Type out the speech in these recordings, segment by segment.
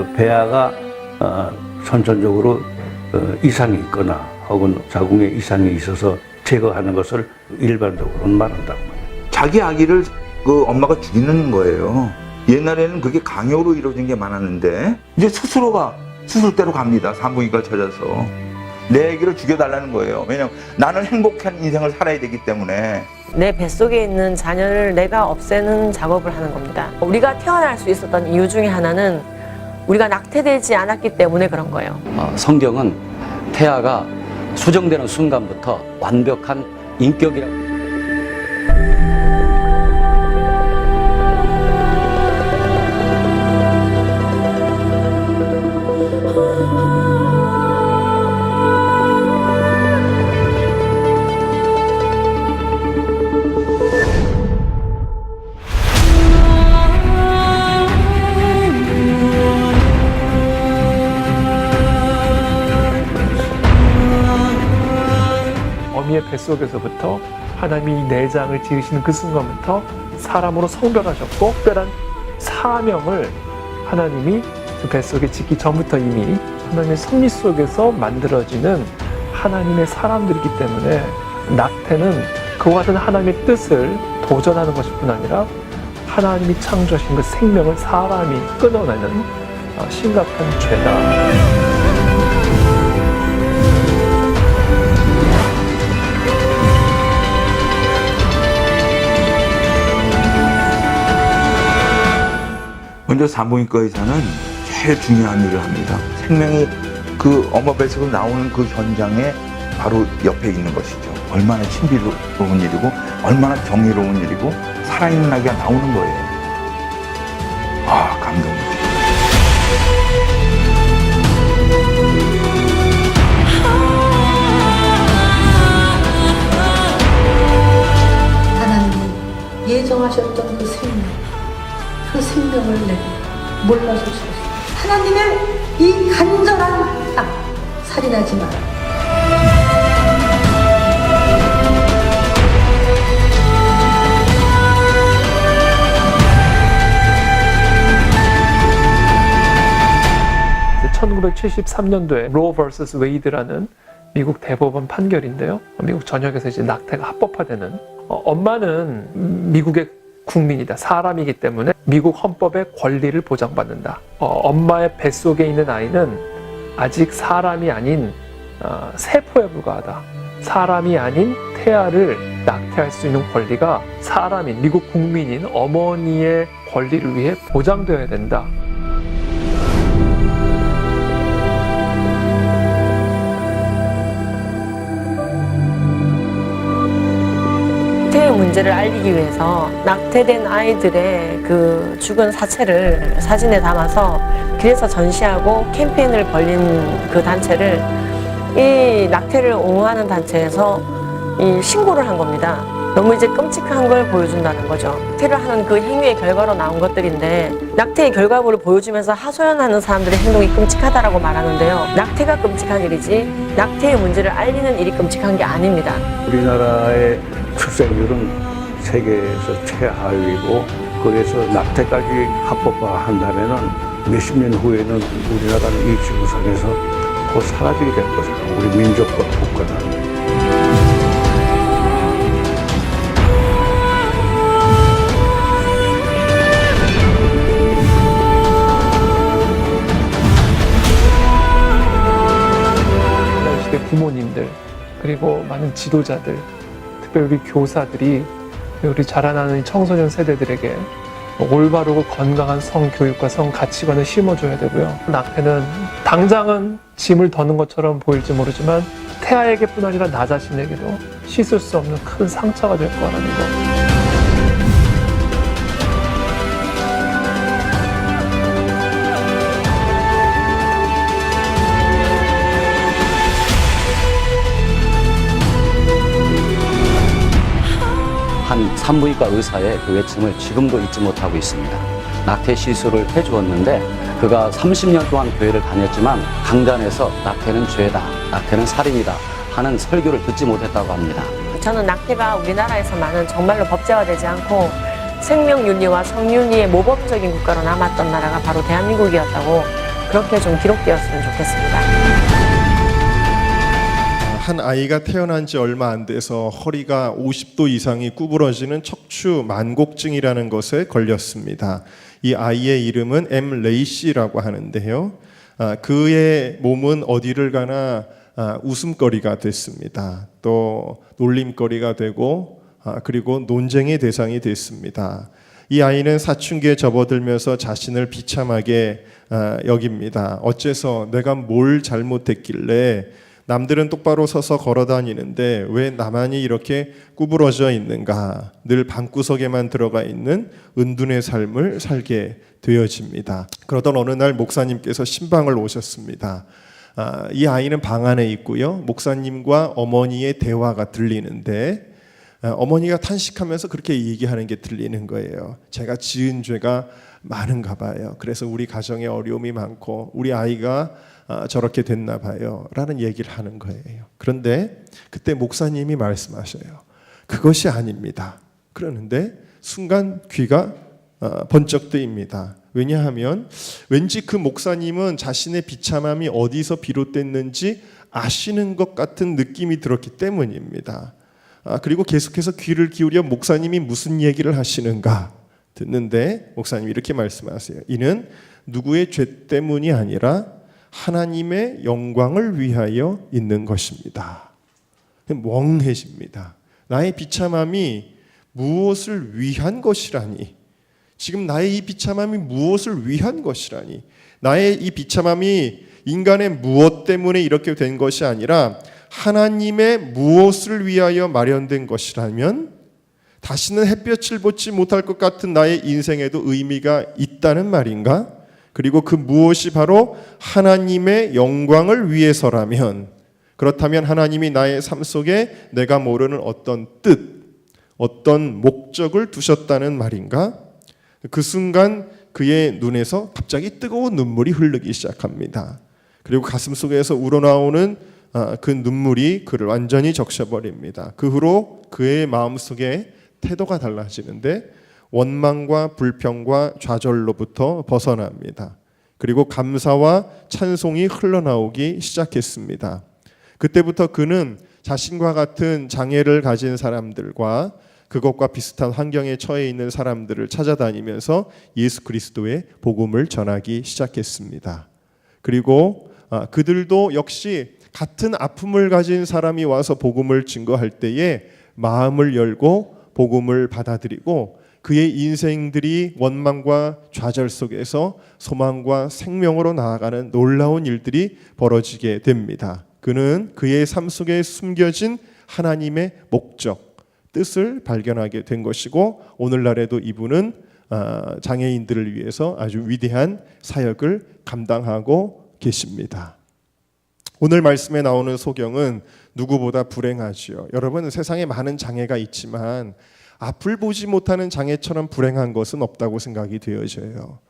그 배아가 선천적으로 이상이 있거나 혹은 자궁에 이상이 있어서 제거하는 것을 일반적으로는 말한다고 말해요. 자기 아기를 그 엄마가 죽이는 거예요. 옛날에는 그게 강요로 이루어진 게 많았는데 이제 스스로가 수술대로 갑니다. 산부인과 찾아서 내 아기를 죽여달라는 거예요. 왜냐면 나는 행복한 인생을 살아야 되기 때문에. 내 뱃속에 있는 자녀를 내가 없애는 작업을 하는 겁니다. 우리가 태어날 수 있었던 이유 중에 하나는 우리가 낙태되지 않았기 때문에 그런 거예요. 성경은 태아가 수정되는 순간부터 완벽한 인격이라고. 어미의 뱃속에서부터 하나님이 내장을 지으시는 그 순간부터 사람으로 성별하셨고 특별한 사명을 하나님이 그 뱃속에 짓기 전부터 이미 하나님의 섭리 속에서 만들어지는 하나님의 사람들이기 때문에 낙태는 그와 같은 하나님의 뜻을 도전하는 것일 뿐 아니라 하나님이 창조하신 그 생명을 사람이 끊어내는 심각한 죄다. 먼저 산부인과 의사는 제일 중요한 일을 합니다. 생명이 그 엄마 뱃속으로 나오는 그 현장에 바로 옆에 있는 것이죠. 얼마나 신비로운 일이고 얼마나 경이로운 일이고 살아있는 아기가 나오는 거예요. 아, 감동이죠. 하나님은 예정하셨던 그 생명을 내가 몰라서 죽었어. 하나님의 이 간절한 땅, 살인하지 마라. 이제 1973년도에 로 vs 웨이드라는 미국 대법원 판결인데요. 미국 전역에서 이제 낙태가 합법화되는, 엄마는 미국의 국민이다. 사람이기 때문에 미국 헌법의 권리를 보장받는다. 엄마의 뱃속에 있는 아이는 아직 사람이 아닌 세포에 불과하다. 사람이 아닌 태아를 낙태할 수 있는 권리가 사람인 미국 국민인 어머니의 권리를 위해 보장되어야 된다. 낙태의 문제를 알리기 위해서 낙태된 아이들의 그 죽은 사체를 사진에 담아서 길에서 전시하고 캠페인을 벌린 그 단체를 이 낙태를 옹호하는 단체에서 이 신고를 한 겁니다. 너무 이제 끔찍한 걸 보여준다는 거죠. 낙태를 하는 그 행위의 결과로 나온 것들인데 낙태의 결과물을 보여주면서 하소연하는 사람들의 행동이 끔찍하다라고 말하는데요. 낙태가 끔찍한 일이지 낙태의 문제를 알리는 일이 끔찍한 게 아닙니다. 우리나라의 출생률은 세계에서 최하위고 그래서 낙태까지 합법화한다면은 몇십 년 후에는 우리나라는 이 지구상에서 곧 사라지게 될 것이다. 우리 민족과 국가는. 시대 부모님들 그리고 많은 지도자들, 특별히 우리 교사들이 우리 자라나는 청소년 세대들에게 올바르고 건강한 성교육과 성가치관을 심어줘야 되고요. 낙태는 당장은 짐을 더는 것처럼 보일지 모르지만 태아에게뿐 아니라 나 자신에게도 씻을 수 없는 큰 상처가 될 거라는 거. 한 산부인과 의사의 그 외침을 지금도 잊지 못하고 있습니다. 낙태 시술을 해주었는데 그가 30년 동안 교회를 다녔지만 강단에서 낙태는 죄다, 낙태는 살인이다 하는 설교를 듣지 못했다고 합니다. 저는 낙태가 우리나라에서만은 정말로 법제화되지 않고 생명윤리와 성윤리의 모범적인 국가로 남았던 나라가 바로 대한민국이었다고 그렇게 좀 기록되었으면 좋겠습니다. 한 아이가 태어난 지 얼마 안 돼서 허리가 50도 이상이 구부러지는 척추 만곡증이라는 것에 걸렸습니다. 이 아이의 이름은 레이시라고 하는데요. 그의 몸은 어디를 가나 웃음거리가 됐습니다. 또 놀림거리가 되고 그리고 논쟁의 대상이 됐습니다. 이 아이는 사춘기에 접어들면서 자신을 비참하게 여깁니다. 어째서 내가 뭘 잘못했길래 남들은 똑바로 서서 걸어 다니는데 왜 나만이 이렇게 구부러져 있는가? 늘 방구석에만 들어가 있는 은둔의 삶을 살게 되어집니다. 그러던 어느 날 목사님께서 신방을 오셨습니다. 이 아이는 방 안에 있고요. 목사님과 어머니의 대화가 들리는데 어머니가 탄식하면서 그렇게 얘기하는 게 들리는 거예요. 제가 지은 죄가 많은가 봐요. 그래서 우리 가정에 어려움이 많고 우리 아이가 저렇게 됐나 봐요 라는 얘기를 하는 거예요. 그런데 그때 목사님이 말씀하셔요. 그것이 아닙니다. 그러는데 순간 귀가 번쩍 뜨입니다. 왜냐하면 왠지 그 목사님은 자신의 비참함이 어디서 비롯됐는지 아시는 것 같은 느낌이 들었기 때문입니다. 그리고 계속해서 귀를 기울여 목사님이 무슨 얘기를 하시는가 듣는데 목사님이 이렇게 말씀하세요. 이는 누구의 죄 때문이 아니라 하나님의 영광을 위하여 있는 것입니다. 멍해집니다. 나의 비참함이 무엇을 위한 것이라니? 지금 나의 이 비참함이 무엇을 위한 것이라니? 나의 이 비참함이 인간의 무엇 때문에 이렇게 된 것이 아니라 하나님의 무엇을 위하여 마련된 것이라면 다시는 햇볕을 보지 못할 것 같은 나의 인생에도 의미가 있다는 말인가? 그리고 그 무엇이 바로 하나님의 영광을 위해서라면, 그렇다면 하나님이 나의 삶 속에 내가 모르는 어떤 뜻, 어떤 목적을 두셨다는 말인가? 그 순간 그의 눈에서 갑자기 뜨거운 눈물이 흐르기 시작합니다. 그리고 가슴 속에서 우러나오는 그 눈물이 그를 완전히 적셔버립니다. 그 후로 그의 마음속에 태도가 달라지는데 원망과 불평과 좌절로부터 벗어납니다. 그리고 감사와 찬송이 흘러나오기 시작했습니다. 그때부터 그는 자신과 같은 장애를 가진 사람들과 그것과 비슷한 환경에 처해 있는 사람들을 찾아다니면서 예수 그리스도의 복음을 전하기 시작했습니다. 그리고 그들도 역시 같은 아픔을 가진 사람이 와서 복음을 증거할 때에 마음을 열고 복음을 받아들이고 그의 인생들이 원망과 좌절 속에서 소망과 생명으로 나아가는 놀라운 일들이 벌어지게 됩니다. 그는 그의 삶 속에 숨겨진 하나님의 목적, 뜻을 발견하게 된 것이고 오늘날에도 이분은 장애인들을 위해서 아주 위대한 사역을 감당하고 계십니다. 오늘 말씀에 나오는 소경은 누구보다 불행하지요. 여러분, 세상에 많은 장애가 있지만 앞을 보지 못하는 장애처럼 불행한 것은 없다고 생각이 되어져요.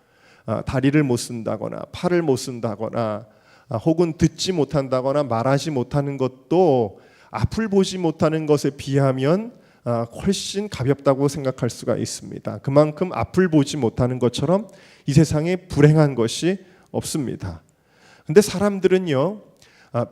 다리를 못 쓴다거나 팔을 못 쓴다거나 혹은 듣지 못한다거나 말하지 못하는 것도 앞을 보지 못하는 것에 비하면 훨씬 가볍다고 생각할 수가 있습니다. 그만큼 앞을 보지 못하는 것처럼 이 세상에 불행한 것이 없습니다. 근데 사람들은요,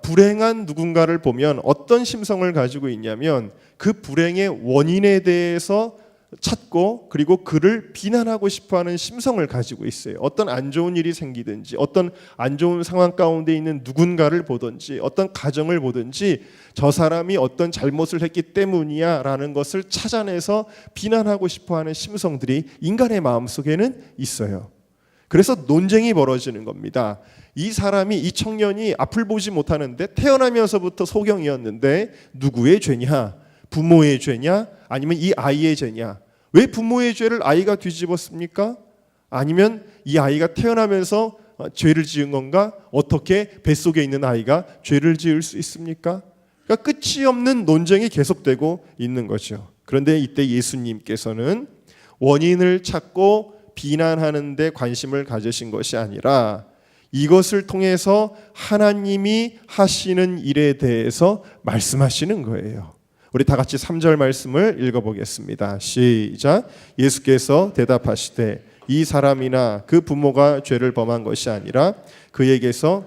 불행한 누군가를 보면 어떤 심성을 가지고 있냐면 그 불행의 원인에 대해서 찾고 그리고 그를 비난하고 싶어하는 심성을 가지고 있어요. 어떤 안 좋은 일이 생기든지 어떤 안 좋은 상황 가운데 있는 누군가를 보든지 어떤 가정을 보든지 저 사람이 어떤 잘못을 했기 때문이야 라는 것을 찾아내서 비난하고 싶어하는 심성들이 인간의 마음속에는 있어요. 그래서 논쟁이 벌어지는 겁니다. 이 사람이, 이 청년이 앞을 보지 못하는데 태어나면서부터 소경이었는데 누구의 죄냐? 부모의 죄냐? 아니면 이 아이의 죄냐? 왜 부모의 죄를 아이가 뒤집었습니까? 아니면 이 아이가 태어나면서 죄를 지은 건가? 어떻게 뱃속에 있는 아이가 죄를 지을 수 있습니까? 그러니까 끝이 없는 논쟁이 계속되고 있는 거죠. 그런데 이때 예수님께서는 원인을 찾고 비난하는 데 관심을 가지신 것이 아니라 이것을 통해서 하나님이 하시는 일에 대해서 말씀하시는 거예요. 우리 다 같이 3절 말씀을 읽어보겠습니다. 시작. 예수께서 대답하시되 이 사람이나 그 부모가 죄를 범한 것이 아니라 그에게서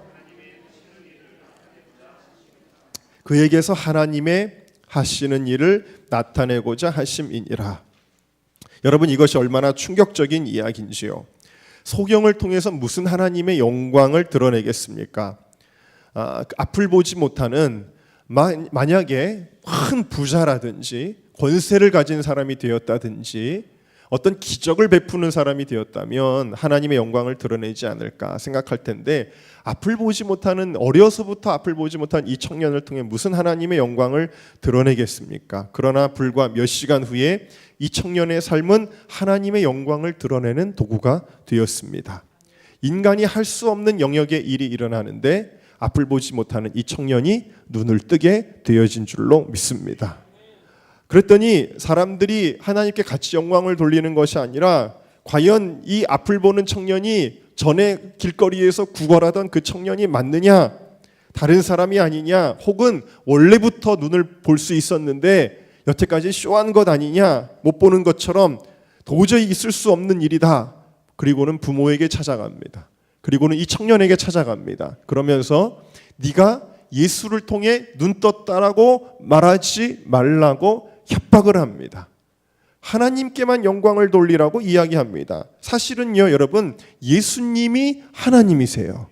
하나님의 하시는 일을 나타내고자 하심이니라. 여러분, 이것이 얼마나 충격적인 이야기인지요. 소경을 통해서 무슨 하나님의 영광을 드러내겠습니까? 앞을 보지 못하는, 만약에 큰 부자라든지 권세를 가진 사람이 되었다든지 어떤 기적을 베푸는 사람이 되었다면 하나님의 영광을 드러내지 않을까 생각할 텐데, 앞을 보지 못하는, 어려서부터 앞을 보지 못한 이 청년을 통해 무슨 하나님의 영광을 드러내겠습니까? 그러나 불과 몇 시간 후에 이 청년의 삶은 하나님의 영광을 드러내는 도구가 되었습니다. 인간이 할 수 없는 영역의 일이 일어나는데 앞을 보지 못하는 이 청년이 눈을 뜨게 되어진 줄로 믿습니다. 그랬더니 사람들이 하나님께 같이 영광을 돌리는 것이 아니라, 과연 이 앞을 보는 청년이 전에 길거리에서 구걸하던 그 청년이 맞느냐, 다른 사람이 아니냐, 혹은 원래부터 눈을 볼 수 있었는데 여태까지 쇼한 것 아니냐, 못 보는 것처럼 도저히 있을 수 없는 일이다. 그리고는 부모에게 찾아갑니다. 그리고는 이 청년에게 찾아갑니다. 그러면서 네가 예수를 통해 눈 떴다라고 말하지 말라고 협박을 합니다. 하나님께만 영광을 돌리라고 이야기합니다. 사실은요, 여러분, 예수님이 하나님이세요.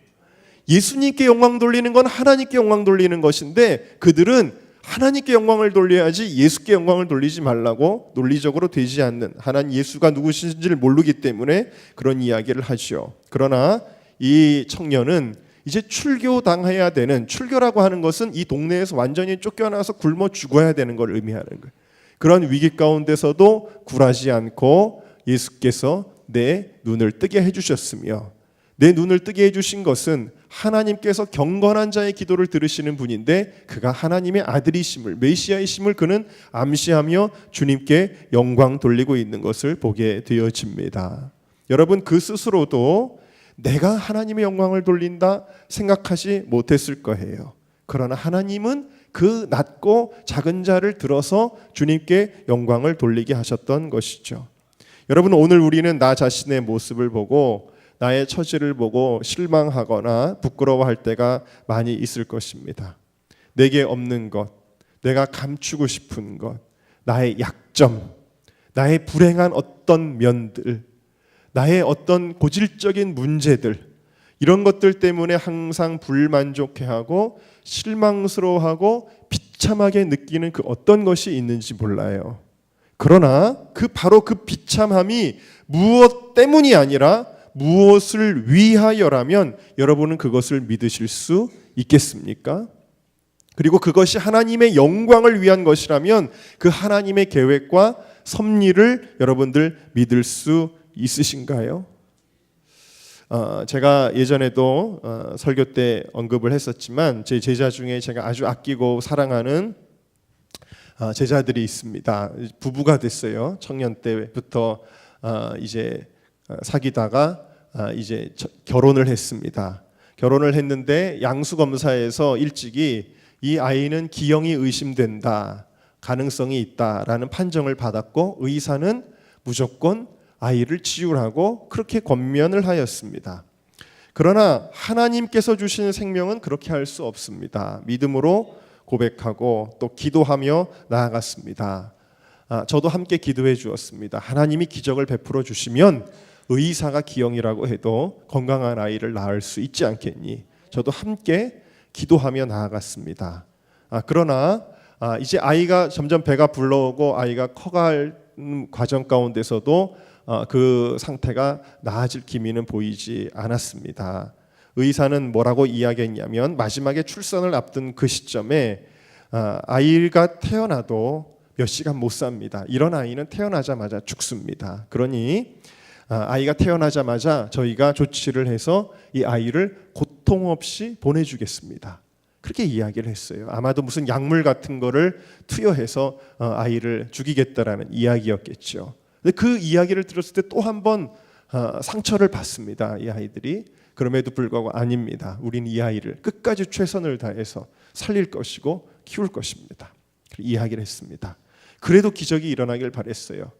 예수님께 영광 돌리는 건 하나님께 영광 돌리는 것인데, 그들은 하나님께 영광을 돌려야지 예수께 영광을 돌리지 말라고 논리적으로 되지 않는, 하나님 예수가 누구신지를 모르기 때문에 그런 이야기를 하죠. 그러나 이 청년은 이제 출교당해야 되는, 출교라고 하는 것은 이 동네에서 완전히 쫓겨나서 굶어 죽어야 되는 걸 의미하는 거예요. 그런 위기 가운데서도 굴하지 않고 예수께서 내 눈을 뜨게 해주셨으며, 내 눈을 뜨게 해주신 것은 하나님께서 경건한 자의 기도를 들으시는 분인데, 그가 하나님의 아들이심을, 메시아이심을 그는 암시하며 주님께 영광 돌리고 있는 것을 보게 되어집니다. 여러분, 그 스스로도 내가 하나님의 영광을 돌린다 생각하지 못했을 거예요. 그러나 하나님은 그 낮고 작은 자를 들어서 주님께 영광을 돌리게 하셨던 것이죠. 여러분, 오늘 우리는 나 자신의 모습을 보고 나의 처지를 보고 실망하거나 부끄러워할 때가 많이 있을 것입니다. 내게 없는 것, 내가 감추고 싶은 것, 나의 약점, 나의 불행한 어떤 면들, 나의 어떤 고질적인 문제들, 이런 것들 때문에 항상 불만족해하고 실망스러워하고 비참하게 느끼는 그 어떤 것이 있는지 몰라요. 그러나 바로 그 비참함이 무엇 때문이 아니라 무엇을 위하여라면 여러분은 그것을 믿으실 수 있겠습니까? 그리고 그것이 하나님의 영광을 위한 것이라면 그 하나님의 계획과 섭리를 여러분들 믿을 수 있으신가요? 제가 예전에도 설교 때 언급을 했었지만, 제 제자 중에 제가 아주 아끼고 사랑하는 제자들이 있습니다. 부부가 됐어요. 청년 때부터 이제 사귀다가 이제 결혼을 했습니다. 결혼을 했는데 양수검사에서 일찍이 이 아이는 기형이 의심된다, 가능성이 있다라는 판정을 받았고, 의사는 무조건 아이를 치유하고 그렇게 권면을 하였습니다. 그러나 하나님께서 주시는 생명은 그렇게 할 수 없습니다. 믿음으로 고백하고 또 기도하며 나아갔습니다. 저도 함께 기도해 주었습니다. 하나님이 기적을 베풀어 주시면 의사가 기형이라고 해도 건강한 아이를 낳을 수 있지 않겠니? 저도 함께 기도하며 나아갔습니다. 그러나 이제 아이가 점점 배가 불러오고 아이가 커갈 과정 가운데서도 그 상태가 나아질 기미는 보이지 않았습니다. 의사는 뭐라고 이야기했냐면, 마지막에 출산을 앞둔 그 시점에 아이가 태어나도 몇 시간 못 삽니다. 이런 아이는 태어나자마자 죽습니다. 그러니 아이가 태어나자마자 저희가 조치를 해서 이 아이를 고통 없이 보내주겠습니다. 그렇게 이야기를 했어요. 아마도 무슨 약물 같은 거를 투여해서 아이를 죽이겠다라는 이야기였겠죠. 근데 그 이야기를 들었을 때 또 한 번 상처를 받습니다. 이 아이들이. 그럼에도 불구하고 아닙니다. 우린 이 아이를 끝까지 최선을 다해서 살릴 것이고 키울 것입니다. 이야기를 했습니다. 그래도 기적이 일어나길 바랬어요.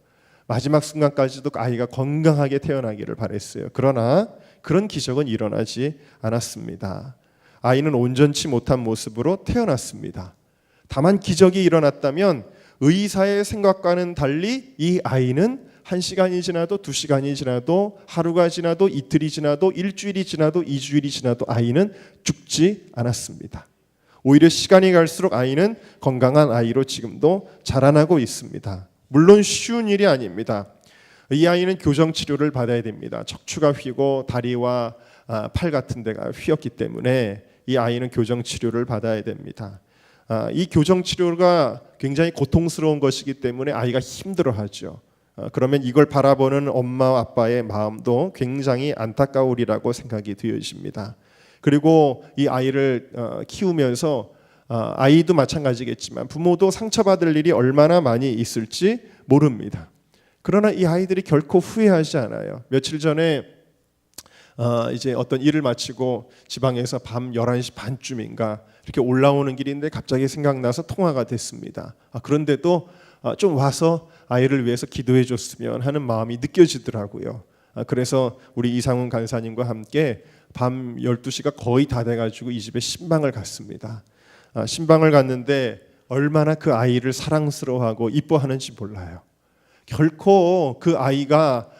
마지막 순간까지도 아이가 건강하게 태어나기를 바랬어요. 그러나 그런 기적은 일어나지 않았습니다. 아이는 온전치 못한 모습으로 태어났습니다. 다만 기적이 일어났다면 의사의 생각과는 달리 이 아이는 1시간이 지나도 2시간이 지나도 하루가 지나도 이틀이 지나도 일주일이 지나도 2주일이 지나도 아이는 죽지 않았습니다. 오히려 시간이 갈수록 아이는 건강한 아이로 지금도 자라나고 있습니다. 물론 쉬운 일이 아닙니다. 이 아이는 교정 치료를 받아야 됩니다. 척추가 휘고 다리와 팔 같은 데가 휘었기 때문에 이 아이는 교정 치료를 받아야 됩니다. 이 교정 치료가 굉장히 고통스러운 것이기 때문에 아이가 힘들어하죠. 그러면 이걸 바라보는 엄마 아빠의 마음도 굉장히 안타까우리라고 생각이 되어집니다. 그리고 이 아이를 키우면서 아이도 마찬가지겠지만 부모도 상처받을 일이 얼마나 많이 있을지 모릅니다. 그러나 이 아이들이 결코 후회하지 않아요. 며칠 전에 이제 어떤 일을 마치고 지방에서 밤 11시 반쯤인가 이렇게 올라오는 길인데 갑자기 생각나서 통화가 됐습니다. 그런데도 좀 와서 아이를 위해서 기도해 줬으면 하는 마음이 느껴지더라고요. 그래서 우리 이상훈 간사님과 함께 밤 12시가 거의 다 돼가지고 이 집에 신방을 갔습니다. 신방을 갔는데 얼마나 그 아이를 사랑스러워하고 이뻐하는지 몰라요. 결코 그 아이가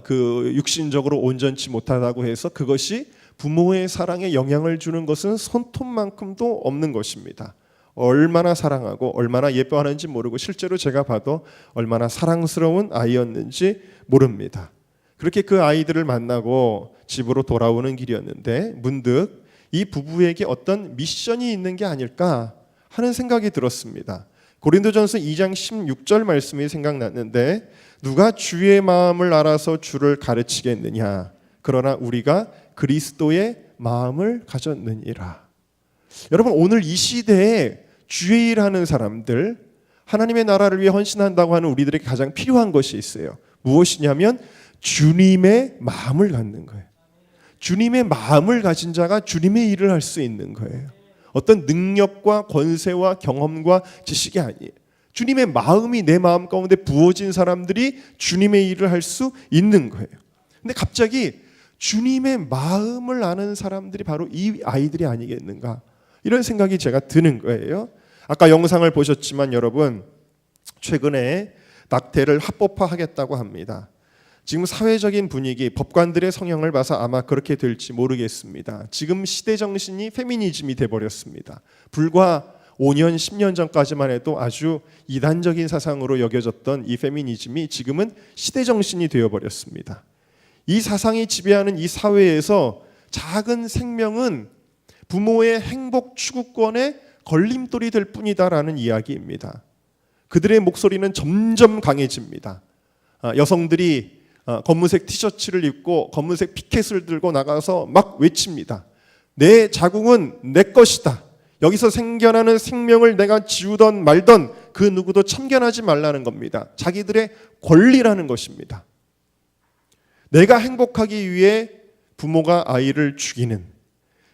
그 육신적으로 온전치 못하다고 해서 그것이 부모의 사랑에 영향을 주는 것은 손톱만큼도 없는 것입니다. 얼마나 사랑하고 얼마나 예뻐하는지 모르고 실제로 제가 봐도 얼마나 사랑스러운 아이였는지 모릅니다. 그렇게 그 아이들을 만나고 집으로 돌아오는 길이었는데 문득 이 부부에게 어떤 미션이 있는 게 아닐까 하는 생각이 들었습니다. 고린도전서 2장 16절 말씀이 생각났는데 누가 주의 마음을 알아서 주를 가르치겠느냐 그러나 우리가 그리스도의 마음을 가졌느니라. 여러분 오늘 이 시대에 주의 일하는 사람들 하나님의 나라를 위해 헌신한다고 하는 우리들에게 가장 필요한 것이 있어요. 무엇이냐면 주님의 마음을 갖는 거예요. 주님의 마음을 가진 자가 주님의 일을 할 수 있는 거예요. 어떤 능력과 권세와 경험과 지식이 아니에요. 주님의 마음이 내 마음 가운데 부어진 사람들이 주님의 일을 할 수 있는 거예요. 근데 갑자기 주님의 마음을 아는 사람들이 바로 이 아이들이 아니겠는가 이런 생각이 제가 드는 거예요. 아까 영상을 보셨지만 여러분 최근에 낙태를 합법화하겠다고 합니다. 지금 사회적인 분위기, 법관들의 성향을 봐서 아마 그렇게 될지 모르겠습니다. 지금 시대 정신이 페미니즘이 돼버렸습니다. 불과 5년, 10년 전까지만 해도 아주 이단적인 사상으로 여겨졌던 이 페미니즘이 지금은 시대 정신이 되어버렸습니다. 이 사상이 지배하는 이 사회에서 작은 생명은 부모의 행복 추구권의 걸림돌이 될 뿐이다라는 이야기입니다. 그들의 목소리는 점점 강해집니다. 여성들이 검은색 티셔츠를 입고 검은색 피켓을 들고 나가서 막 외칩니다. 내 자궁은 내 것이다. 여기서 생겨나는 생명을 내가 지우던 말던 그 누구도 참견하지 말라는 겁니다. 자기들의 권리라는 것입니다. 내가 행복하기 위해 부모가 아이를 죽이는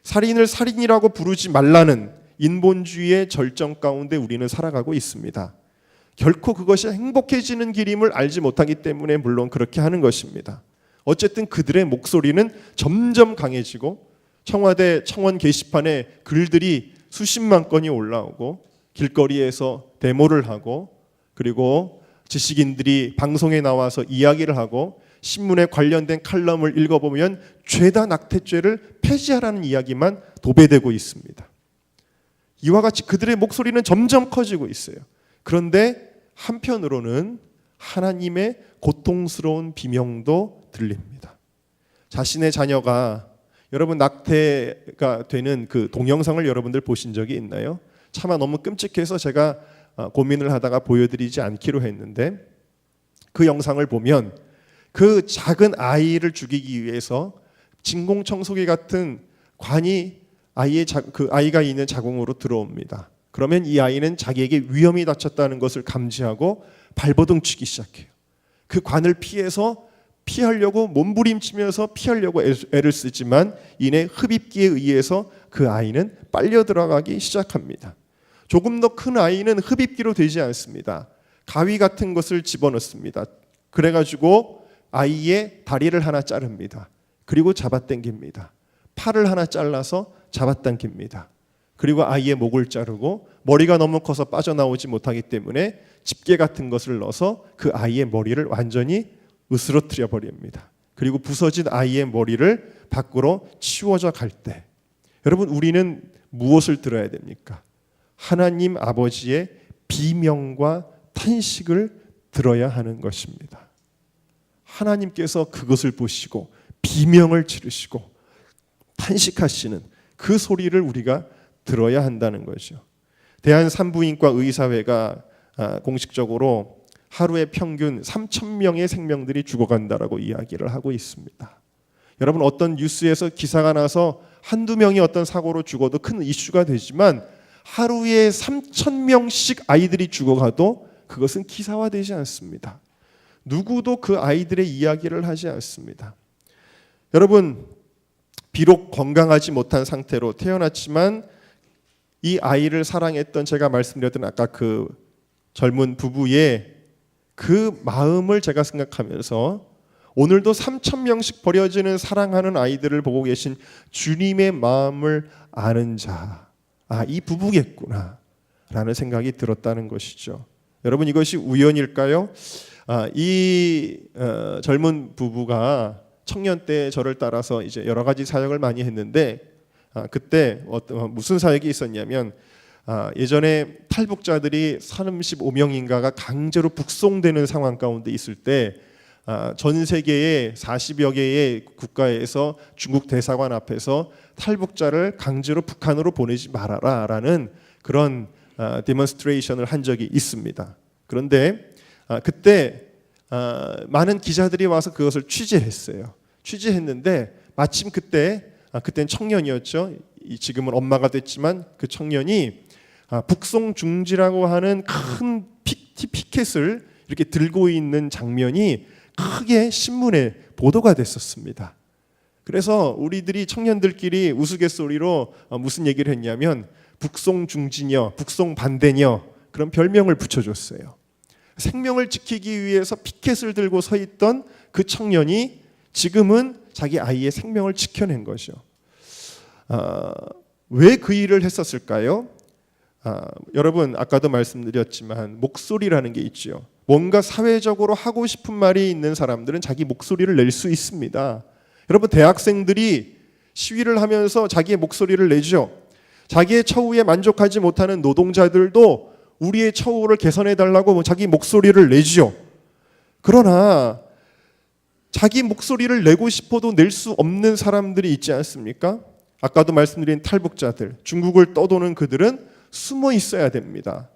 살인을 살인이라고 부르지 말라는 인본주의의 절정 가운데 우리는 살아가고 있습니다. 결코 그것이 행복해지는 길임을 알지 못하기 때문에 물론 그렇게 하는 것입니다. 어쨌든 그들의 목소리는 점점 강해지고 청와대 청원 게시판에 글들이 수십만 건이 올라오고 길거리에서 데모를 하고 그리고 지식인들이 방송에 나와서 이야기를 하고 신문에 관련된 칼럼을 읽어보면 죄다 낙태죄를 폐지하라는 이야기만 도배되고 있습니다. 이와 같이 그들의 목소리는 점점 커지고 있어요. 그런데 한편으로는 하나님의 고통스러운 비명도 들립니다. 자신의 자녀가 여러분 낙태가 되는 그 동영상을 여러분들 보신 적이 있나요? 차마 너무 끔찍해서 제가 고민을 하다가 보여드리지 않기로 했는데 그 영상을 보면 그 작은 아이를 죽이기 위해서 진공청소기 같은 관이 그 아이가 있는 자궁으로 들어옵니다. 그러면 이 아이는 자기에게 위험이 닥쳤다는 것을 감지하고 발버둥 치기 시작해요. 그 관을 피하려고 몸부림치면서 피하려고 애를 쓰지만 이내 흡입기에 의해서 그 아이는 빨려 들어가기 시작합니다. 조금 더 큰 아이는 흡입기로 되지 않습니다. 가위 같은 것을 집어넣습니다. 그래가지고 아이의 다리를 하나 자릅니다. 그리고 잡아당깁니다. 팔을 하나 잘라서 잡아당깁니다. 그리고 아이의 목을 자르고 머리가 너무 커서 빠져나오지 못하기 때문에 집게 같은 것을 넣어서 그 아이의 머리를 완전히 으스러뜨려 버립니다. 그리고 부서진 아이의 머리를 밖으로 치워져 갈 때 여러분 우리는 무엇을 들어야 됩니까? 하나님 아버지의 비명과 탄식을 들어야 하는 것입니다. 하나님께서 그것을 보시고 비명을 지르시고 탄식하시는 그 소리를 우리가 들어야 한다는 거죠. 대한산부인과 의사회가 공식적으로 하루에 평균 3,000명의 생명들이 죽어간다라고 이야기를 하고 있습니다. 여러분 어떤 뉴스에서 기사가 나서 한두 명이 어떤 사고로 죽어도 큰 이슈가 되지만 하루에 3,000명씩 아이들이 죽어가도 그것은 기사화되지 않습니다. 누구도 그 아이들의 이야기를 하지 않습니다. 여러분 비록 건강하지 못한 상태로 태어났지만 이 아이를 사랑했던 제가 말씀드렸던 아까 그 젊은 부부의 그 마음을 제가 생각하면서 오늘도 3,000명씩 버려지는 사랑하는 아이들을 보고 계신 주님의 마음을 아는 자, 이 부부겠구나 라는 생각이 들었다는 것이죠. 여러분 이것이 우연일까요? 이 젊은 부부가 청년 때 저를 따라서 이제 여러 가지 사역을 많이 했는데 그때 무슨 사역이 있었냐면 예전에 탈북자들이 35명인가가 강제로 북송되는 상황 가운데 있을 때 전 세계의 40여 개의 국가에서 중국 대사관 앞에서 탈북자를 강제로 북한으로 보내지 말아라라는 그런 데몬스트레이션을 한 적이 있습니다. 그런데 그때 많은 기자들이 와서 그것을 취재했어요. 취재했는데 마침 그때는 청년이었죠. 지금은 엄마가 됐지만 그 청년이 북송 중지라고 하는 큰 피켓을 이렇게 들고 있는 장면이 크게 신문에 보도가 됐었습니다. 그래서 우리들이 청년들끼리 우스갯소리로 무슨 얘기를 했냐면 북송 중지녀, 북송 반대녀 그런 별명을 붙여줬어요. 생명을 지키기 위해서 피켓을 들고 서 있던 그 청년이 지금은 자기 아이의 생명을 지켜낸 거죠. 왜 그 일을 했었을까요? 여러분 아까도 말씀드렸지만 목소리라는 게 있죠. 뭔가 사회적으로 하고 싶은 말이 있는 사람들은 자기 목소리를 낼 수 있습니다. 여러분 대학생들이 시위를 하면서 자기의 목소리를 내죠. 자기의 처우에 만족하지 못하는 노동자들도 우리의 처우를 개선해달라고 자기 목소리를 내죠. 그러나 자기 목소리를 내고 싶어도 낼 수 없는 사람들이 있지 않습니까? 아까도 말씀드린 탈북자들, 중국을 떠도는 그들은 숨어 있어야 됩니다.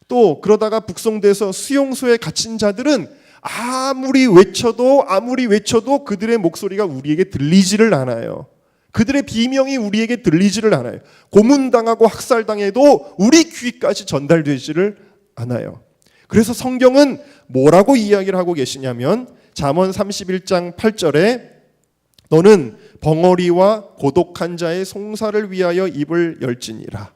또 그러다가 북송돼서 수용소에 갇힌 자들은 아무리 외쳐도 그들의 목소리가 우리에게 들리지를 않아요. 그들의 비명이 우리에게 들리지를 않아요. 고문당하고 학살당해도 우리 귀까지 전달되지를 않아요. 그래서 성경은 뭐라고 이야기를 하고 계시냐면 잠언 31장 8절에 너는 벙어리와 고독한 자의 송사를 위하여 입을 열지니라.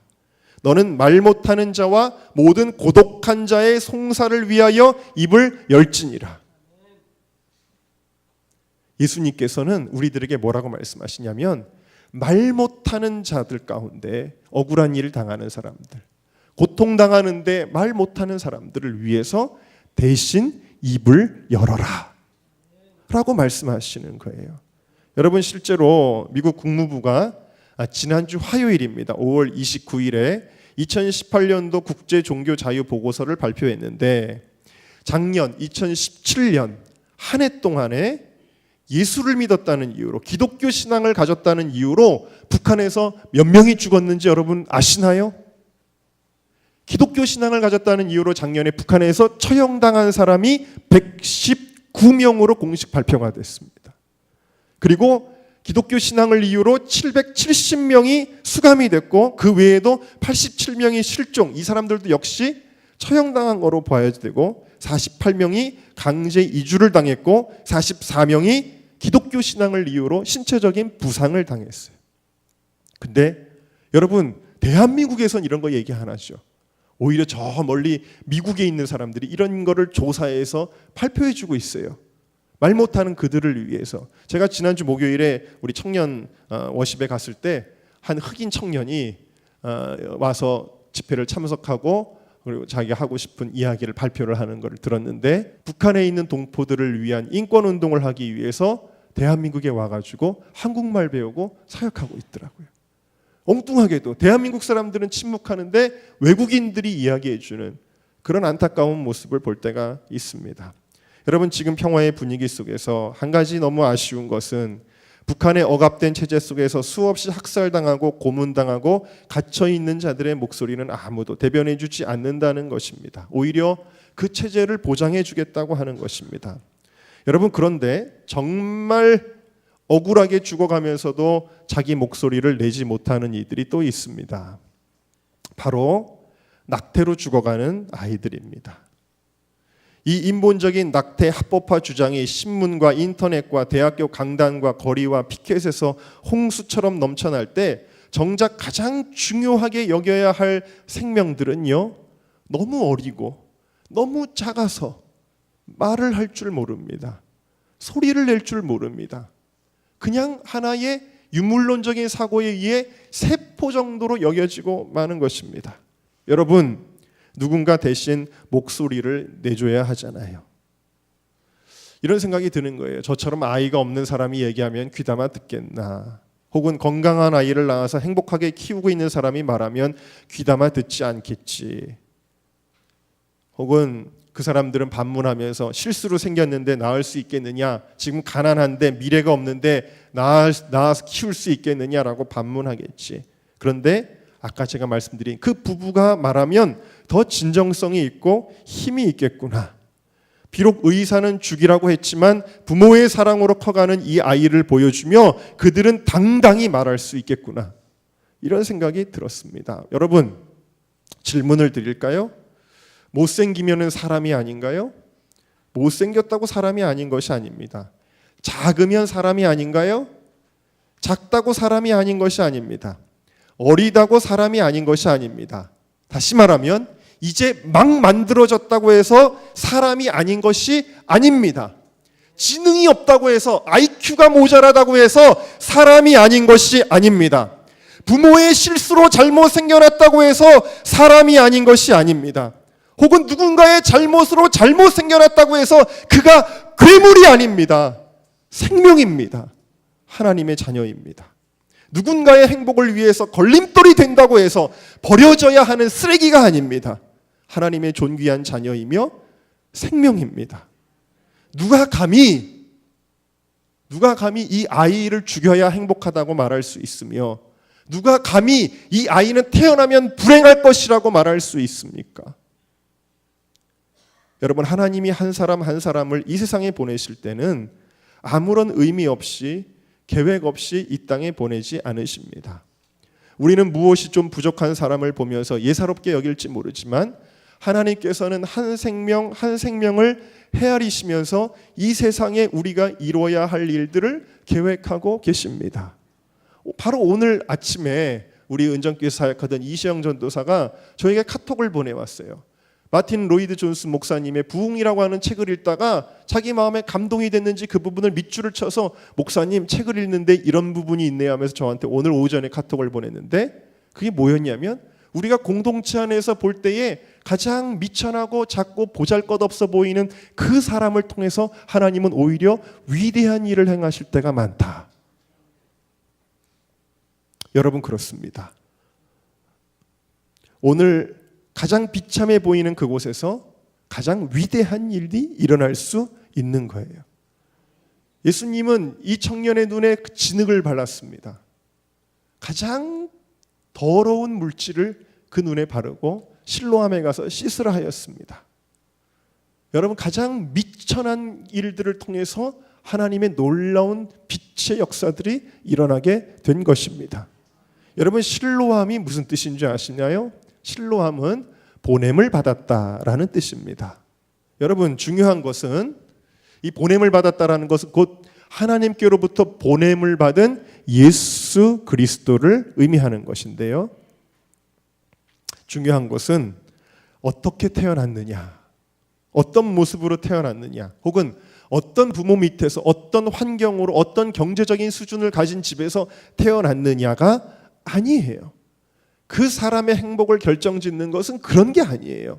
너는 말 못하는 자와 모든 고독한 자의 송사를 위하여 입을 열지니라. 예수님께서는 우리들에게 뭐라고 말씀하시냐면 말 못하는 자들 가운데 억울한 일을 당하는 사람들, 고통당하는데 말 못하는 사람들을 위해서 대신 입을 열어라 라고 말씀하시는 거예요. 여러분 실제로 미국 국무부가 지난주 화요일입니다. 5월 29일에 2018년도 국제종교자유보고서를 발표했는데 작년 2017년 한 해 동안에 예수를 믿었다는 이유로 기독교 신앙을 가졌다는 이유로 북한에서 몇 명이 죽었는지 여러분 아시나요? 기독교 신앙을 가졌다는 이유로 작년에 북한에서 처형당한 사람이 119명으로 공식 발표가 됐습니다. 그리고 기독교 신앙을 이유로 770명이 수감이 됐고 그 외에도 87명이 실종, 이 사람들도 역시 처형당한 거로 봐야 되고 48명이 강제 이주를 당했고 44명이 기독교 신앙을 이유로 신체적인 부상을 당했어요. 근데 여러분 대한민국에선 이런 거 얘기 안 하죠. 오히려 저 멀리 미국에 있는 사람들이 이런 거를 조사해서 발표해주고 있어요. 말 못하는 그들을 위해서. 제가 지난주 목요일에 우리 청년 워십에 갔을 때 한 흑인 청년이 와서 집회를 참석하고 그리고 자기가 하고 싶은 이야기를 발표를 하는 걸 들었는데, 북한에 있는 동포들을 위한 인권 운동을 하기 위해서 대한민국에 와가지고 한국말 배우고 사역하고 있더라고요. 엉뚱하게도 대한민국 사람들은 침묵하는데 외국인들이 이야기해주는 그런 안타까운 모습을 볼 때가 있습니다. 여러분, 지금 평화의 분위기 속에서 한 가지 너무 아쉬운 것은 북한의 억압된 체제 속에서 수없이 학살당하고 고문당하고 갇혀있는 자들의 목소리는 아무도 대변해주지 않는다는 것입니다. 오히려 그 체제를 보장해주겠다고 하는 것입니다. 여러분, 그런데 정말 억울하게 죽어가면서도 자기 목소리를 내지 못하는 이들이 또 있습니다. 바로 낙태로 죽어가는 아이들입니다. 이 인본적인 낙태 합법화 주장이 신문과 인터넷과 대학교 강단과 거리와 피켓에서 홍수처럼 넘쳐날 때 정작 가장 중요하게 여겨야 할 생명들은요, 너무 어리고 너무 작아서 말을 할 줄 모릅니다. 소리를 낼 줄 모릅니다. 그냥 하나의 유물론적인 사고에 의해 세포 정도로 여겨지고 마는 것입니다. 여러분, 누군가 대신 목소리를 내줘야 하잖아요. 이런 생각이 드는 거예요. 저처럼 아이가 없는 사람이 얘기하면 귀담아 듣겠나? 혹은 건강한 아이를 낳아서 행복하게 키우고 있는 사람이 말하면 귀담아 듣지 않겠지. 혹은 그 사람들은 반문하면서 실수로 생겼는데 낳을 수 있겠느냐? 지금 가난한데 미래가 없는데 낳아서 키울 수 있겠느냐라고 반문하겠지. 그런데 아까 제가 말씀드린 그 부부가 말하면 더 진정성이 있고 힘이 있겠구나. 비록 의사는 죽이라고 했지만 부모의 사랑으로 커가는 이 아이를 보여주며 그들은 당당히 말할 수 있겠구나. 이런 생각이 들었습니다. 여러분, 질문을 드릴까요? 못생기면 사람이 아닌가요? 못생겼다고 사람이 아닌 것이 아닙니다. 작으면 사람이 아닌가요? 작다고 사람이 아닌 것이 아닙니다. 어리다고 사람이 아닌 것이 아닙니다. 다시 말하면 이제 막 만들어졌다고 해서 사람이 아닌 것이 아닙니다. 지능이 없다고 해서, IQ가 모자라다고 해서 사람이 아닌 것이 아닙니다. 부모의 실수로 잘못 생겨났다고 해서 사람이 아닌 것이 아닙니다. 혹은 누군가의 잘못으로 잘못 생겨났다고 해서 그가 괴물이 아닙니다. 생명입니다. 하나님의 자녀입니다. 누군가의 행복을 위해서 걸림돌이 된다고 해서 버려져야 하는 쓰레기가 아닙니다. 하나님의 존귀한 자녀이며 생명입니다. 누가 감히 이 아이를 죽여야 행복하다고 말할 수 있으며, 누가 감히 이 아이는 태어나면 불행할 것이라고 말할 수 있습니까? 여러분, 하나님이 한 사람 한 사람을 이 세상에 보내실 때는 아무런 의미 없이 계획 없이 이 땅에 보내지 않으십니다. 우리는 무엇이 좀 부족한 사람을 보면서 예사롭게 여길지 모르지만 하나님께서는 한 생명 한 생명을 헤아리시면서 이 세상에 우리가 이루어야 할 일들을 계획하고 계십니다. 바로 오늘 아침에 우리 은정교회 사역하던 이시영 전도사가 저에게 카톡을 보내왔어요. 마틴 로이드 존스 목사님의 부흥이라고 하는 책을 읽다가 자기 마음에 감동이 됐는지 그 부분을 밑줄을 쳐서, 목사님 책을 읽는데 이런 부분이 있네요 하면서 저한테 오늘 오전에 카톡을 보냈는데, 그게 뭐였냐면 우리가 공동체 안에서 볼 때에 가장 미천하고 작고 보잘것없어 보이는 그 사람을 통해서 하나님은 오히려 위대한 일을 행하실 때가 많다. 여러분, 그렇습니다. 오늘 가장 비참해 보이는 그곳에서 가장 위대한 일이 일어날 수 있는 거예요. 예수님은 이 청년의 눈에 진흙을 발랐습니다. 가장 더러운 물질을 그 눈에 바르고 실로암에 가서 씻으라 하였습니다. 여러분, 가장 미천한 일들을 통해서 하나님의 놀라운 빛의 역사들이 일어나게 된 것입니다. 여러분, 실로암이 무슨 뜻인지 아시나요? 실로암은 보냄을 받았다라는 뜻입니다. 여러분, 중요한 것은 이 보냄을 받았다라는 것은 곧 하나님께로부터 보냄을 받은 예수 그리스도를 의미하는 것인데요. 중요한 것은 어떻게 태어났느냐, 어떤 모습으로 태어났느냐, 혹은 어떤 부모 밑에서 어떤 환경으로 어떤 경제적인 수준을 가진 집에서 태어났느냐가 아니에요. 그 사람의 행복을 결정짓는 것은 그런 게 아니에요.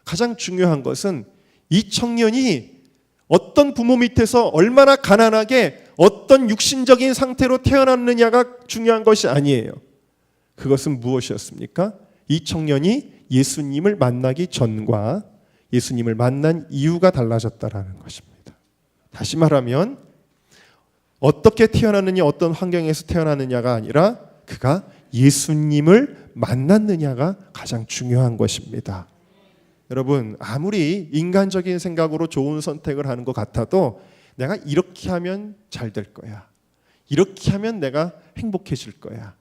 가장 중요한 것은 이 청년이 어떤 부모 밑에서 얼마나 가난하게 어떤 육신적인 상태로 태어났느냐가 중요한 것이 아니에요. 그것은 무엇이었습니까? 이 청년이 예수님을 만나기 전과 예수님을 만난 이유가 달라졌다라는 것입니다. 다시 말하면 어떻게 태어났느냐, 어떤 환경에서 태어났느냐가 아니라 그가 예수님을 만났느냐가 가장 중요한 것입니다. 여러분, 아무리 인간적인 생각으로 좋은 선택을 하는 것 같아도 내가 이렇게 하면 잘 될 거야, 이렇게 하면 내가 행복해질 거야,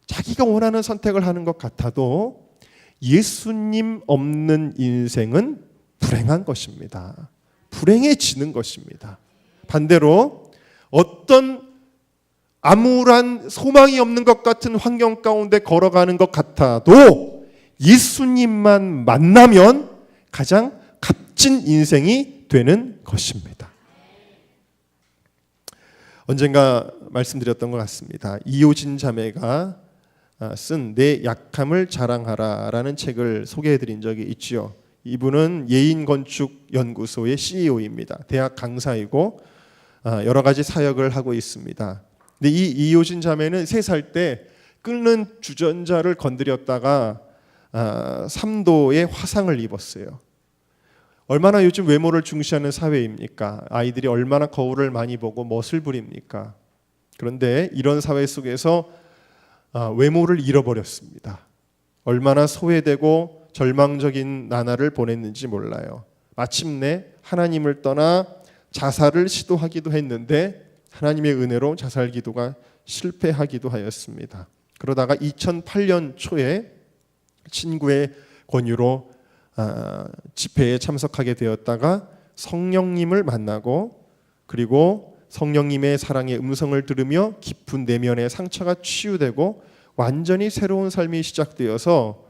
자기가 원하는 선택을 하는 것 같아도 예수님 없는 인생은 불행한 것입니다. 불행해지는 것입니다. 반대로 어떤 아무런 소망이 없는 것 같은 환경 가운데 걸어가는 것 같아도 예수님만 만나면 가장 값진 인생이 되는 것입니다. 언젠가 말씀드렸던 것 같습니다. 이효진 자매가 쓴 내 약함을 자랑하라라는 책을 소개해드린 적이 있지요. 이분은 예인건축연구소의 CEO입니다. 대학 강사이고 여러 가지 사역을 하고 있습니다. 근데 이 이효진 자매는 3살 때 끓는 주전자를 건드렸다가 3도의 화상을 입었어요. 얼마나 요즘 외모를 중시하는 사회입니까? 아이들이 얼마나 거울을 많이 보고 멋을 부립니까? 그런데 이런 사회 속에서 외모를 잃어버렸습니다. 얼마나 소외되고 절망적인 나날을 보냈는지 몰라요. 마침내 하나님을 떠나 자살을 시도하기도 했는데 하나님의 은혜로 자살 기도가 실패하기도 하였습니다. 그러다가 2008년 초에 친구의 권유로 집회에 참석하게 되었다가 성령님을 만나고, 그리고 성령님의 사랑의 음성을 들으며 깊은 내면의 상처가 치유되고 완전히 새로운 삶이 시작되어서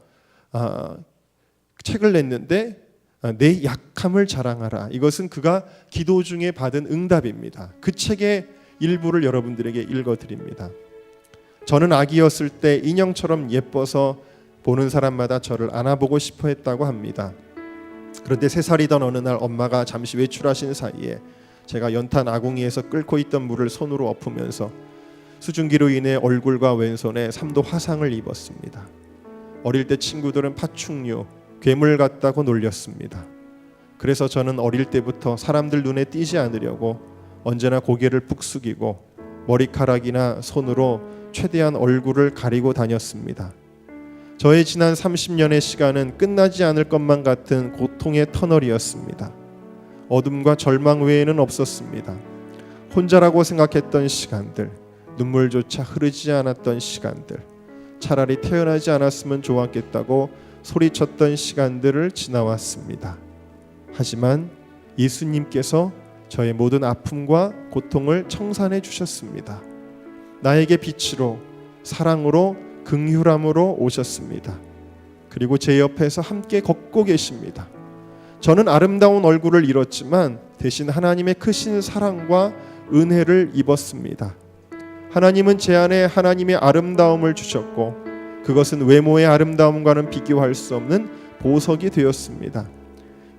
책을 냈는데 내 약함을 자랑하라. 이것은 그가 기도 중에 받은 응답입니다. 그 책의 일부를 여러분들에게 읽어드립니다. 저는 아기였을 때 인형처럼 예뻐서 보는 사람마다 저를 안아보고 싶어 했다고 합니다. 그런데 3살이던 어느 날 엄마가 잠시 외출하신 사이에 제가 연탄 아궁이에서 끓고 있던 물을 손으로 엎으면서 수증기로 인해 얼굴과 왼손에 3도 화상을 입었습니다. 어릴 때 친구들은 파충류, 괴물 같다고 놀렸습니다. 그래서 저는 어릴 때부터 사람들 눈에 띄지 않으려고 언제나 고개를 푹 숙이고 머리카락이나 손으로 최대한 얼굴을 가리고 다녔습니다. 저의 지난 30년의 시간은 끝나지 않을 것만 같은 고통의 터널이었습니다. 어둠과 절망 외에는 없었습니다. 혼자라고 생각했던 시간들, 눈물조차 흐르지 않았던 시간들, 차라리 태어나지 않았으면 좋았겠다고 소리쳤던 시간들을 지나왔습니다. 하지만 예수님께서 저의 모든 아픔과 고통을 청산해 주셨습니다. 나에게 빛으로, 사랑으로, 긍휼함으로 오셨습니다. 그리고 제 옆에서 함께 걷고 계십니다. 저는 아름다운 얼굴을 잃었지만 대신 하나님의 크신 사랑과 은혜를 입었습니다. 하나님은 제 안에 하나님의 아름다움을 주셨고 그것은 외모의 아름다움과는 비교할 수 없는 보석이 되었습니다.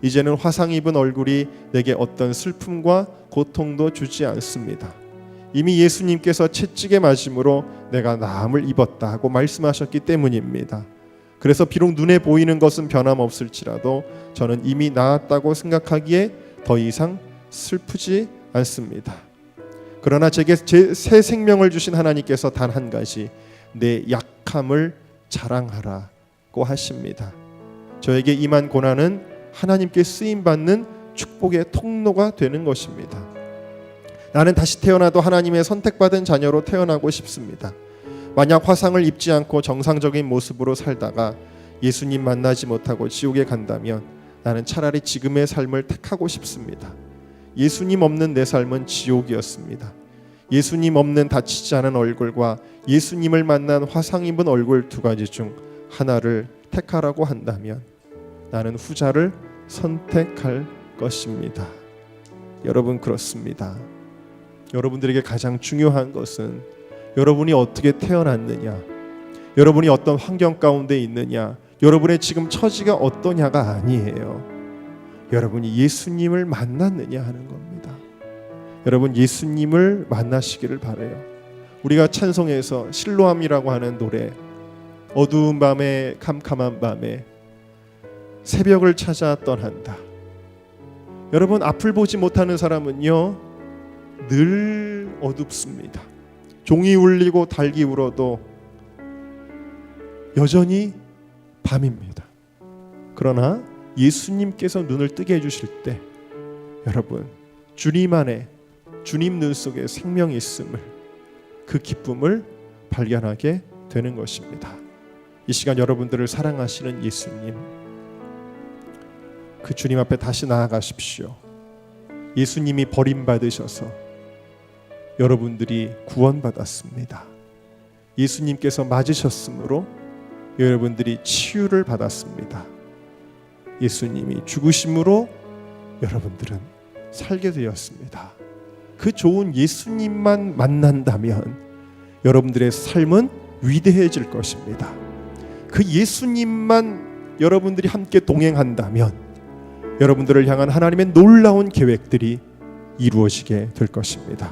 이제는 화상 입은 얼굴이 내게 어떤 슬픔과 고통도 주지 않습니다. 이미 예수님께서 채찍에 맞음으로 내가 나음을 입었다 하고 말씀하셨기 때문입니다. 그래서 비록 눈에 보이는 것은 변함없을지라도 저는 이미 나았다고 생각하기에 더 이상 슬프지 않습니다. 그러나 제게 새 생명을 주신 하나님께서 단 한 가지, 내 약함을 자랑하라고 하십니다. 저에게 임한 고난은 하나님께 쓰임받는 축복의 통로가 되는 것입니다. 나는 다시 태어나도 하나님의 선택받은 자녀로 태어나고 싶습니다. 만약 화상을 입지 않고 정상적인 모습으로 살다가 예수님 만나지 못하고 지옥에 간다면 나는 차라리 지금의 삶을 택하고 싶습니다. 예수님 없는 내 삶은 지옥이었습니다. 예수님 없는 다치지 않은 얼굴과 예수님을 만난 화상 입은 얼굴 두 가지 중 하나를 택하라고 한다면 나는 후자를 선택할 것입니다. 여러분, 그렇습니다. 여러분들에게 가장 중요한 것은 여러분이 어떻게 태어났느냐, 여러분이 어떤 환경 가운데 있느냐, 여러분의 지금 처지가 어떠냐가 아니에요. 여러분이 예수님을 만났느냐 하는 겁니다. 여러분, 예수님을 만나시기를 바라요. 우리가 찬송에서 실로암이라고 하는 노래, 어두운 밤에 캄캄한 밤에 새벽을 찾아 떠난다. 여러분, 앞을 보지 못하는 사람은요 늘 어둡습니다. 종이 울리고 닭이 울어도 여전히 밤입니다. 그러나 예수님께서 눈을 뜨게 해주실 때 여러분, 주님 안에, 주님 눈 속에 생명이 있음을, 그 기쁨을 발견하게 되는 것입니다. 이 시간 여러분들을 사랑하시는 예수님, 그 주님 앞에 다시 나아가십시오. 예수님이 버림받으셔서 여러분들이 구원받았습니다. 예수님께서 맞으셨으므로 여러분들이 치유를 받았습니다. 예수님이 죽으심으로 여러분들은 살게 되었습니다. 그 좋은 예수님만 만난다면 여러분들의 삶은 위대해질 것입니다. 그 예수님만 여러분들이 함께 동행한다면 여러분들을 향한 하나님의 놀라운 계획들이 이루어지게 될 것입니다.